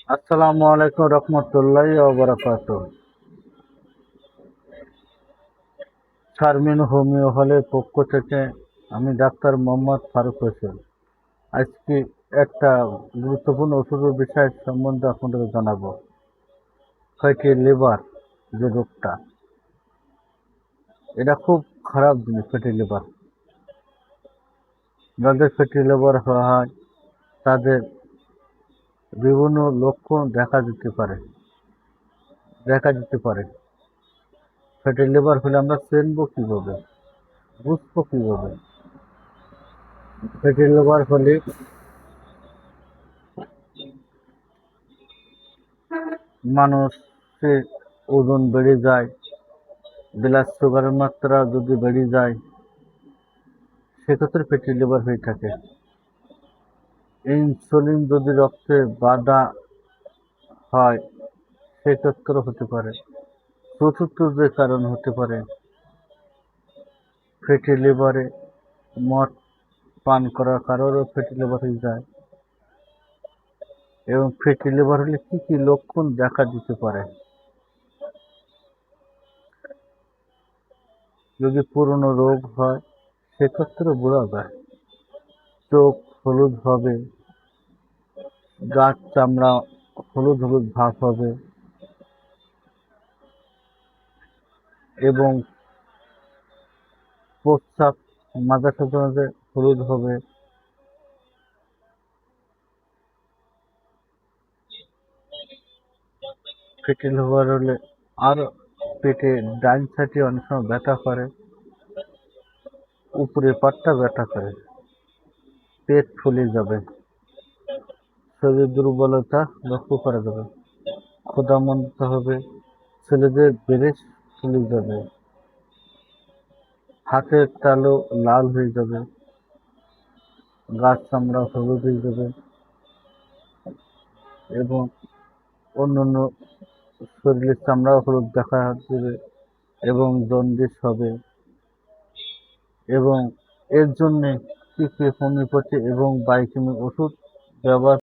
আসসালামু আলাইকুম রহমতুল্লাহি ওয়া বারাকাতুহু। শারমিন হোমিও হলের পক্ষ থেকে আমি ডাক্তার মোহাম্মদ ফারুক হোসেন। আজকে একটা গুরুত্বপূর্ণ ওষুধের বিষয় সম্বন্ধে আপনাদের জানাবো। ফ্যাটি লিভার যে রোগটা, এটা খুব খারাপ জিনিস। ফ্যাটি লিভার, যাদের ফ্যাটি লিভার হয় তাদের বিভিন্ন লক্ষণ দেখা দিতে পারে। ফ্যাটি লিভার হলে আমরা চিনবো কিভাবে, বুঝবো কিভাবে? ফ্যাটি লিভার হলে মানুষের ওজন বেড়ে যায়, ব্লাড সুগারের মাত্রা যদি বেড়ে যায় সেক্ষেত্রে ফ্যাটি লিভার হয়ে থাকে। ইনসুলিন যদি রক্তে বাধা হয় সেক্ষেত্রে হতে পারে। চতুর্থ যে কারণ হতে পারে, ফ্যাটি লিভারে মদ পান করার কারণেও ফ্যাটি লিভার হয়ে যায়। এবং ফ্যাটি লিভার হলে কি কি লক্ষণ দেখা দিতে পারে? যদি পুরনো রোগ হয় সেক্ষেত্রে বোঝা যায়। চোখ হলুদ হবে, গাছ চামড়া হলুদ হলুদ ভাব হবে এবং প্রস্রাব মাঝে সাথে মাঝে হলুদ হবে। ফ্যাটি লিভার হলে আর পেটে ডান সাইডে অনেক সময় ব্যথা করে, উপরে পাটটা ব্যথা করে, পেট ফুলে যাবে, শরীর দুর্বলতা লক্ষ্য করা যাবে, ক্ষুধামন্দতা হবে, ছেলেদের ব্রেস্ট ফুলে যাবে, হাতের তালু লাল হয়ে যাবে, গাছ চামড়া হলুদ হয়ে যাবে এবং অন্যান্য শরীরের চামড়াও হলুদ দেখা দেবে এবং জন্ডিস হবে। এবং এর জন্যে কি কি হোমিওপ্যাথি এবং বায়োকেমিক ওষুধ ব্যবহার